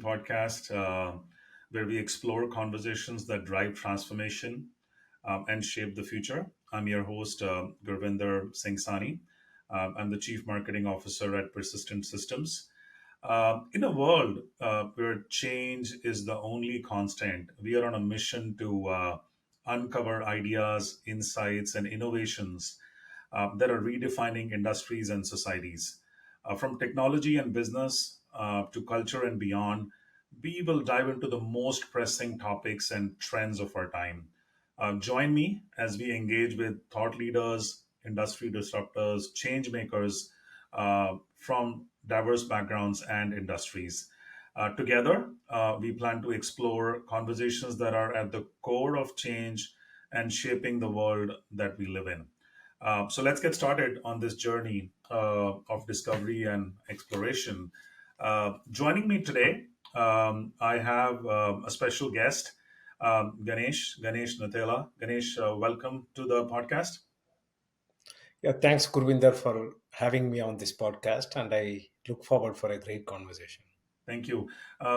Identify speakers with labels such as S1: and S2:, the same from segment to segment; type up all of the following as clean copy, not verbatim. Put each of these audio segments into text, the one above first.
S1: podcast where we explore conversations that drive transformation and shape the future. I'm your host, Gurvinder Singh Sahni. I'm the Chief Marketing Officer at Persistent Systems. In a world where change is the only constant, we are on a mission to uncover ideas, insights, and innovations that are redefining industries and societies. From technology and business to culture and beyond, we will dive into the most pressing topics and trends of our time. Join me as we engage with thought leaders, industry disruptors, change makers from diverse backgrounds and industries. Together, we plan to explore conversations that are at the core of change and shaping the world that we live in. So let's get started on this journey of discovery and exploration. Joining me today, I have a special guest, Ganesh Nathella. Ganesh, welcome to the podcast.
S2: Yeah, thanks, Gurvinder, for having me on this podcast, and I look forward for a great conversation.
S1: Thank you.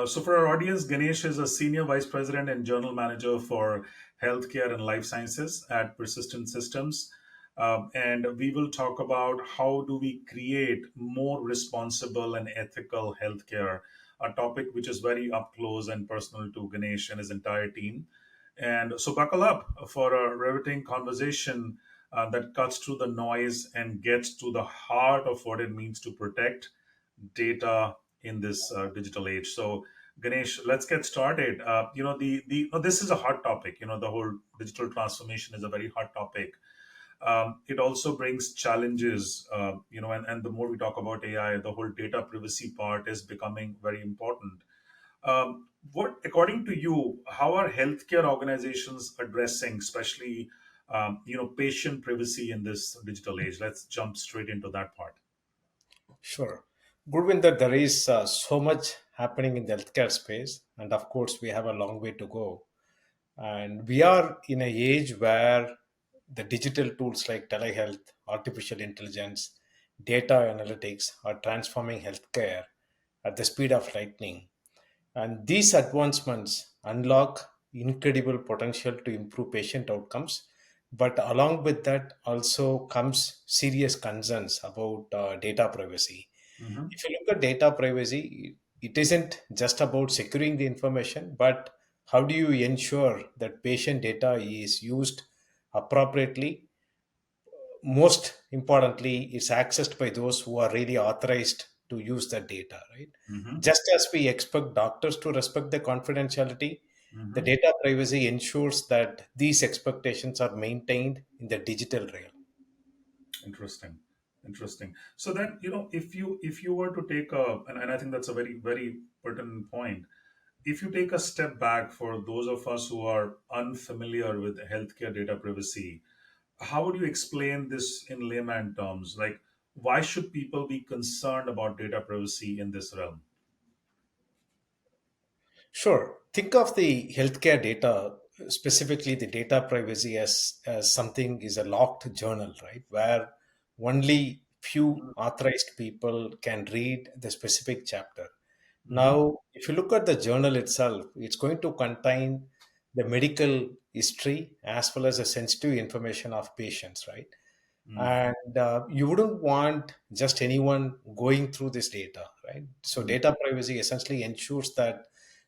S1: So, for our audience, Ganesh is a senior vice president and general manager for healthcare and life sciences at Persistent Systems. And we will talk about how do we create more responsible and ethical healthcare, a topic which is very up close and personal to Ganesh and his entire team. And so, buckle up for a riveting conversation that cuts through the noise and gets to the heart of what it means to protect data in this digital age. So, Ganesh, let's get started. This is a hot topic. The whole digital transformation is a very hot topic. It also brings challenges. And the more we talk about AI, the whole data privacy part is becoming very important. What, according to you, how are healthcare organizations addressing, especially, patient privacy in this digital age? Let's jump straight into that part.
S2: Sure. Gurvinder, there is so much happening in the healthcare space, and of course, we have a long way to go. And we are in an age where the digital tools like telehealth, artificial intelligence, data analytics are transforming healthcare at the speed of lightning. And these advancements unlock incredible potential to improve patient outcomes. But along with that, also comes serious concerns about data privacy.
S1: Mhm.
S2: If you look at data privacy, it isn't just about securing the information, but how do you ensure that patient data is used appropriately? Most importantly, it's accessed by those who are really authorized to use that data, right?
S1: Mhm.
S2: Just as we expect doctors to respect the confidentiality, the
S1: Mhm.
S2: data privacy ensures that these expectations are maintained in the digital realm.
S1: Interesting. Interesting. So then, if you were to take and I think that's a very, very pertinent point. If you take a step back for those of us who are unfamiliar with healthcare data privacy, how would you explain this in layman terms? Like, why should people be concerned about data privacy in this realm?
S2: Sure. Think of the healthcare data, specifically the data privacy, as something is a locked journal, right? Where only few authorized people can read the specific chapter.
S1: Mm-hmm.
S2: Now, if you look at the journal itself, it's going to contain the medical history as well as the sensitive information of patients, right?
S1: Mm-hmm.
S2: And you wouldn't want just anyone going through this data, right? So data privacy essentially ensures that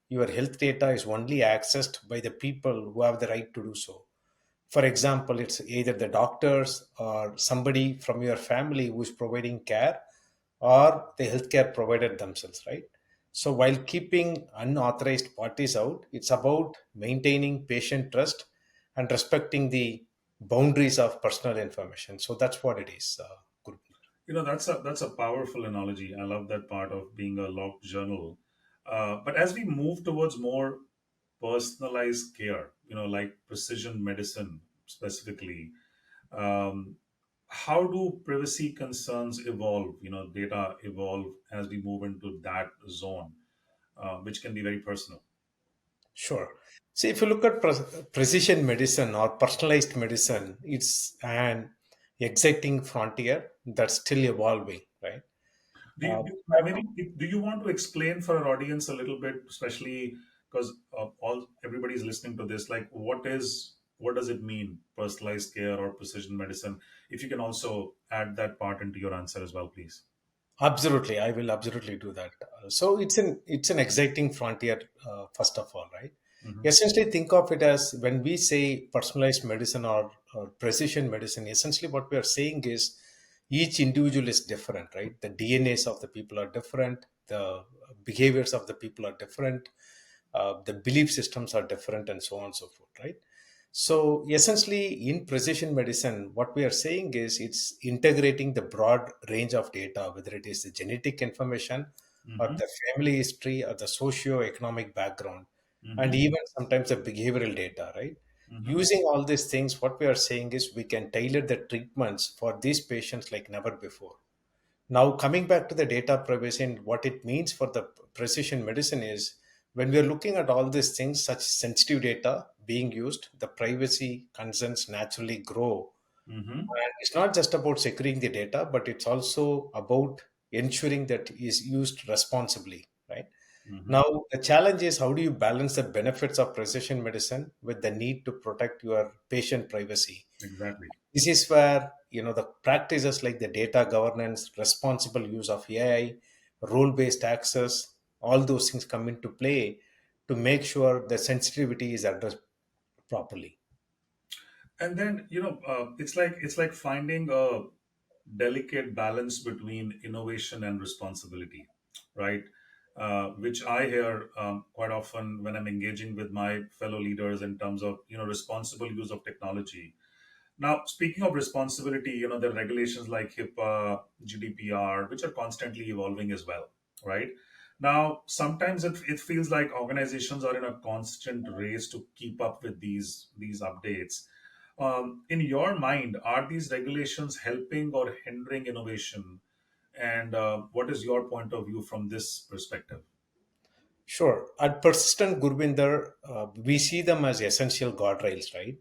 S2: your health data is only accessed by the people who have the right to do so. For example, it's either the doctors or somebody from your family who is providing care, or the healthcare provider themselves, right? So while keeping unauthorized parties out, it's about maintaining patient trust and respecting the boundaries of personal information. So that's what it is, Guru.
S1: That's a powerful analogy. I love that part of being a locked journal. But as we move towards more personalized care, like precision medicine specifically, um, how do privacy concerns evolve? Data evolve as we move into that zone, which can be very personal.
S2: Sure. See, if you look at precision medicine or personalized medicine, it's an exciting frontier that's still evolving, right?
S1: Maybe do you want to explain for our audience a little bit, especially because all everybody is listening to this, like what does it mean, personalized care or precision medicine? If you can also add that part into your answer as well, please.
S2: Absolutely, I will absolutely do that. So it's an exciting frontier, first of all, right?
S1: Mm-hmm.
S2: Essentially, think of it as when we say personalized medicine or precision medicine. Essentially, what we are saying is each individual is different, right? The DNAs of the people are different, the behaviors of the people are different, the belief systems are different, and so on and so forth, right? So essentially, in precision medicine, what we are saying is it's integrating the broad range of data, whether it is the genetic information or
S1: Mm-hmm.
S2: the family history or the socio-economic background, and
S1: Mm-hmm.
S2: even sometimes the behavioral data, right?
S1: Mm-hmm.
S2: Using all these things, what we are saying is we can tailor the treatments for these patients like never before. Now, coming back to the data privacy and what it means for the precision medicine is when we are looking at all these things, such sensitive data being used, the privacy concerns naturally grow.
S1: Mm-hmm.
S2: And it's not just about securing the data, but it's also about ensuring that it is used responsibly, right?
S1: Mm-hmm.
S2: Now, the challenge is how do you balance the benefits of precision medicine with the need to protect your patient privacy?
S1: Exactly.
S2: This is where the practices like the data governance, responsible use of AI, role-based access, all those things come into play to make sure the sensitivity is addressed properly.
S1: And then it's like finding a delicate balance between innovation and responsibility, right? Which I hear quite often when I'm engaging with my fellow leaders in terms of responsible use of technology. Now, speaking of responsibility, there are regulations like HIPAA, GDPR, which are constantly evolving as well, right? Now, sometimes it feels like organizations are in a constant race to keep up with these updates. In your mind, are these regulations helping or hindering innovation? And what is your point of view from this perspective?
S2: Sure. At Persistent Gurvinder, we see them as essential guardrails, right?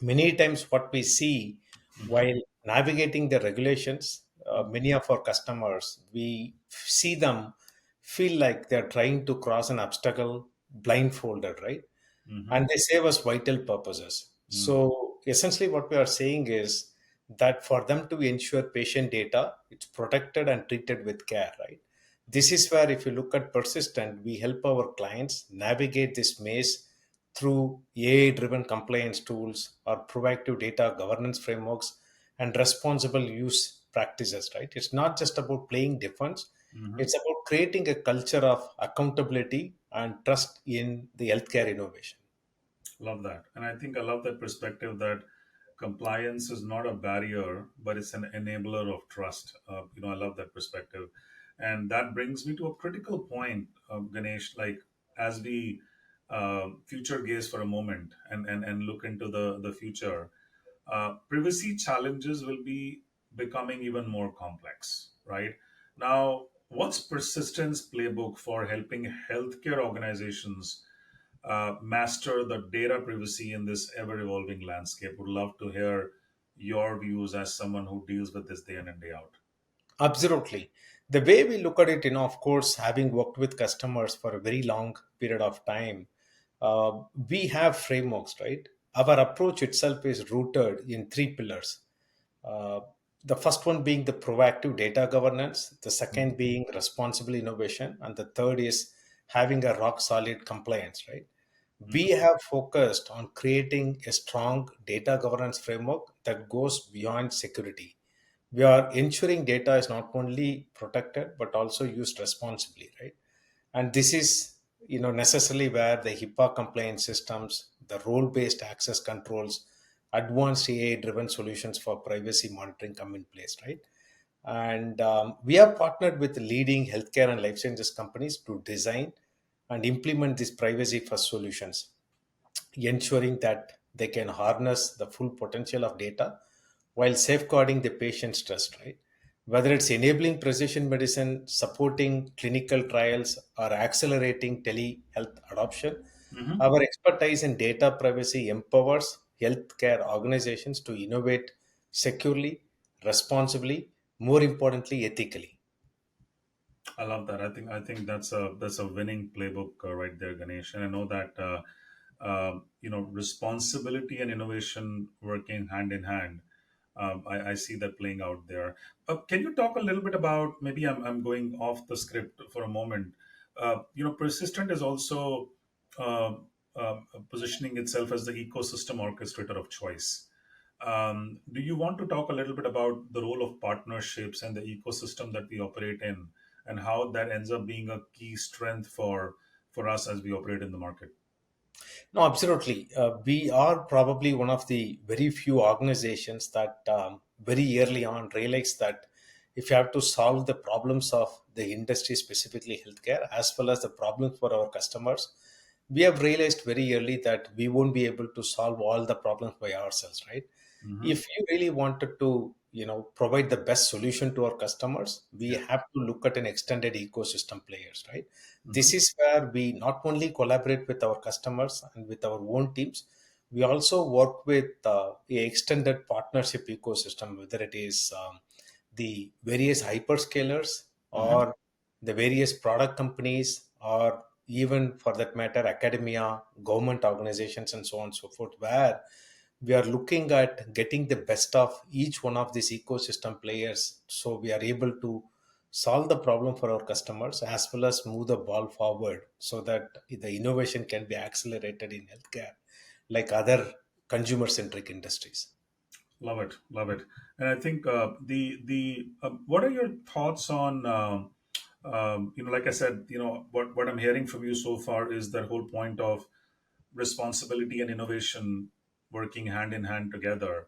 S2: Many times what we see
S1: Hmm.
S2: while navigating the regulations, many of our customers, we see them feel like they're trying to cross an obstacle blindfolded, right?
S1: Hmm.
S2: And they serve us vital purposes.
S1: Hmm.
S2: So essentially what we are saying is that for them to ensure patient data, it's protected and treated with care, right? This is where if you look at Persistent, we help our clients navigate this maze through AI-driven compliance tools or proactive data governance frameworks and responsible use practices, right? It's not just about playing defense,
S1: Hmm.
S2: it's about creating a culture of accountability and trust in the healthcare innovation.
S1: Love that. And I think I love that perspective that compliance is not a barrier, but it's an enabler of trust. I love that perspective. And that brings me to a critical point, Ganesh, like as we future gaze for a moment and look into the future, privacy challenges will be becoming even more complex, right? Now, what's Persistence playbook for helping healthcare organizations master the data privacy in this ever evolving landscape? Would love to hear your views as someone who deals with this day in and day out.
S2: Absolutely. The way we look at it, of course, having worked with customers for a very long period of time, we have frameworks, right? Our approach itself is rooted in three pillars. Uh, the first one being the proactive data governance, the second being responsible innovation, and the third is having a rock solid compliance, right? We
S1: Mhm.
S2: have focused on creating a strong data governance framework that goes beyond security. We are ensuring data is not only protected but also used responsibly, right? And this is necessarily where the HIPAA compliance systems, the role based access controls, advanced AI driven solutions for privacy monitoring come in place, right? And we have partnered with leading healthcare and life sciences companies to design and implement these privacy first solutions, ensuring that they can harness the full potential of data while safeguarding the patient's trust, right? Whether it's enabling precision medicine, supporting clinical trials, or accelerating telehealth adoption,
S1: Mhm.
S2: our expertise in data privacy empowers healthcare organizations to innovate securely, responsibly, more importantly, ethically.
S1: I love that. I think that's a winning playbook right there, Ganesh. And I know that responsibility and innovation working hand in hand. I see that playing out there. Can you talk a little bit about, maybe I'm going off the script for a moment. Persistent is also uh, positioning itself as the ecosystem orchestrator of choice. Do you want to talk a little bit about the role of partnerships and the ecosystem that we operate in, and how that ends up being a key strength for us as we operate in the market?
S2: No, absolutely. We are probably one of the very few organizations that very early on realized that if you have to solve the problems of the industry, specifically healthcare, as well as the problems for our customers, we have realized very early that we won't be able to solve all the problems by ourselves, right?
S1: Hmm.
S2: If you really wanted to, provide the best solution to our customers, we
S1: Yeah.
S2: have to look at an extended ecosystem players, right? This
S1: Hmm.
S2: is where we not only collaborate with our customers and with our own teams, we also work with a extended partnership ecosystem, whether it is the various hyperscalers
S1: Hmm.
S2: or the various product companies, or even for that matter academia, government organizations, and so on and so forth, where we are looking at getting the best of each one of these ecosystem players, so we are able to solve the problem for our customers as well as move the ball forward so that the innovation can be accelerated in healthcare like other consumer centric industries.
S1: Love it, love it. And I think the what are your thoughts on like I said, what I'm hearing from you so far is that whole point of responsibility and innovation working hand in hand together.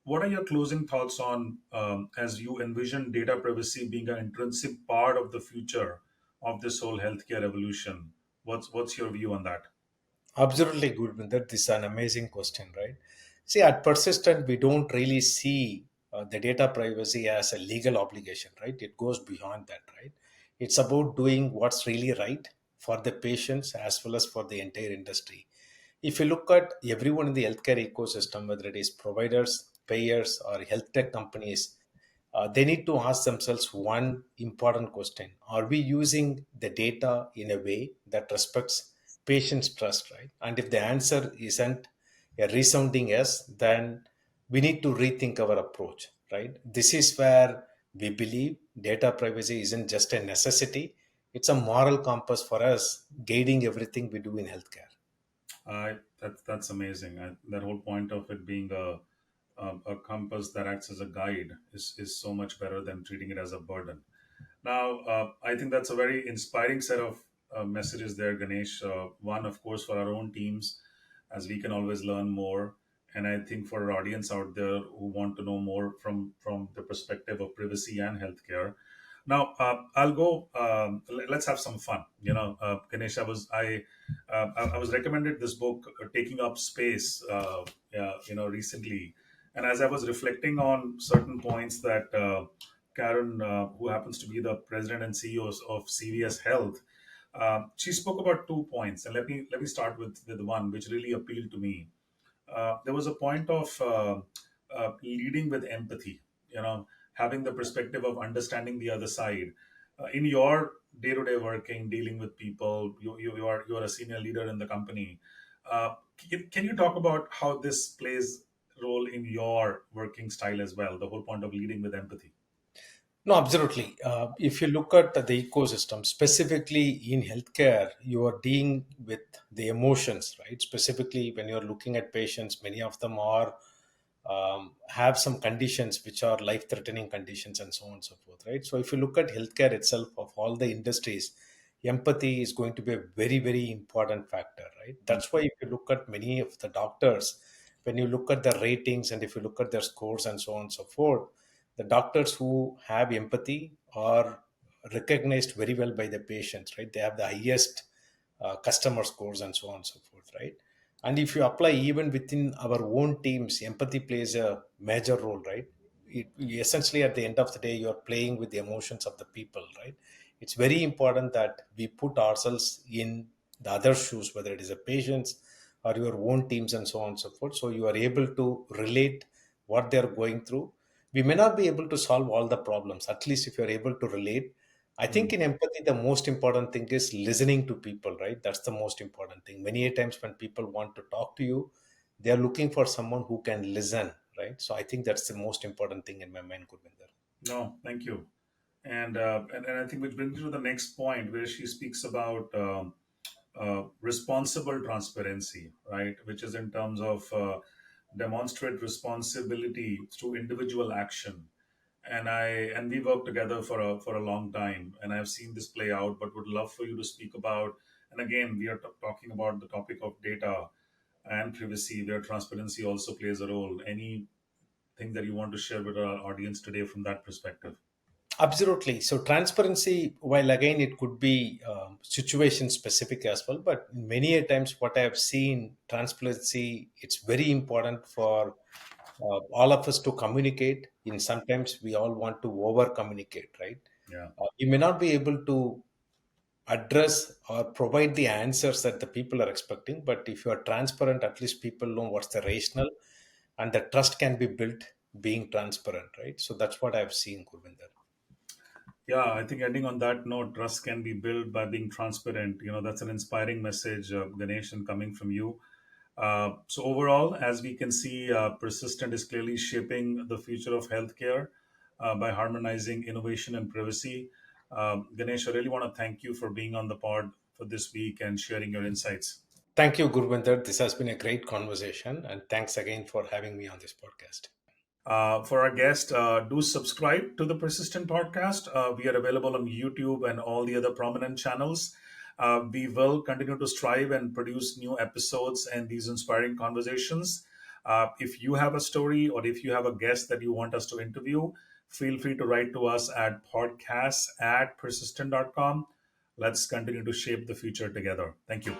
S1: What are your closing thoughts on, as you envision data privacy being an intrinsic part of the future of this whole healthcare evolution? What's your view on that?
S2: Absolutely, Gurvinder. This is an amazing question, right? See, at Persistent, we don't really see the data privacy as a legal obligation, right? It goes beyond that, right? It's about doing what's really right for the patients as well as for the entire industry. If you look at everyone in the healthcare ecosystem, whether it is providers, payers, or health tech companies, they need to ask themselves one important question: are we using the data in a way that respects patients' trust, right? And if the answer isn't a resounding yes, then we need to rethink our approach, right? This is where we believe data privacy isn't just a necessity, it's a moral compass for us guiding everything we do in healthcare.
S1: That's amazing. That whole point of it being a compass that acts as a guide is so much better than treating it as a burden. Now, I think that's a very inspiring set of messages there, Ganesh. One, of course, for our own teams, as we can always learn more, and I think for our audience out there who want to know more from the perspective of privacy and healthcare. Now, I'll go. Let's have some fun. Ganesh, I was recommended this book, Taking Up Space, recently, and as I was reflecting on certain points that Karen, who happens to be the president and CEO of CVS Health, she spoke about 2 points, and let me start with the one which really appealed to me. There was a point of leading with empathy, having the perspective of understanding the other side. In your day-to-day working, dealing with people, you are a senior leader in the company. Can you talk about how this plays role in your working style as well? The whole point of leading with empathy.
S2: No, absolutely. If you look at the ecosystem, specifically in healthcare, you are dealing with the emotions, right? Specifically, when you're looking at patients, many of them are have some conditions which are life-threatening conditions, and so on and so forth, right? So, if you look at healthcare itself, of all the industries, empathy is going to be a very, very important factor, right? That's why if you look at many of the doctors, when you look at the ratings and if you look at their scores and so on and so forth, the doctors who have empathy are recognized very well by the patients, right? They have the highest customer scores and so on and so forth, right? And if you apply even within our own teams, empathy plays a major role, right? Essentially, at the end of the day, you're playing with the emotions of the people, right? It's very important that we put ourselves in the other shoes, whether it is a patient's or your own teams and so on and so forth. So you are able to relate what they're going through. We may not be able to solve all the problems. At least if you're able to relate, I think
S1: Mm.
S2: in empathy, the most important thing is listening to people, right? That's the most important thing. Many a times when people want to talk to you, they are looking for someone who can listen, right? So I think that's the most important thing in my mind, Gurvinder.
S1: No, thank you. And I think which brings me to the next point where she speaks about responsible transparency, right? Which is in terms of demonstrate responsibility through individual action. And we worked together for a long time, and I've seen this play out. But would love for you to speak about. And again, we are talking about the topic of data and privacy, where transparency also plays a role. Anything that you want to share with our audience today from that perspective?
S2: Absolutely. So transparency, while again it could be situation specific as well, but many a times what I have seen, transparency, it's very important for all of us to communicate. In sometimes we all want to over communicate, right?
S1: Yeah.
S2: You may not be able to address or provide the answers that the people are expecting, but if you are transparent, at least people know what's the rational, and the trust can be built being transparent, right? So that's what I've seen, Gurvinder.
S1: Yeah, I think ending on that note, trust can be built by being transparent. That's an inspiring message, Ganesh, and coming from you. So, overall, as we can see, Persistent is clearly shaping the future of healthcare by harmonizing innovation and privacy. Ganesh, I really want to thank you for being on the pod for this week and sharing your insights.
S2: Thank you, Gurvinder. This has been a great conversation, and thanks again for having me on this podcast.
S1: For our guest, do subscribe to the Persistent podcast. We are available on YouTube and all the other prominent channels. We will continue to strive and produce new episodes and these inspiring conversations. If you have a story or if you have a guest that you want us to interview, feel free to write to us at podcasts@persistent.com. Let's continue to shape the future together. Thank you.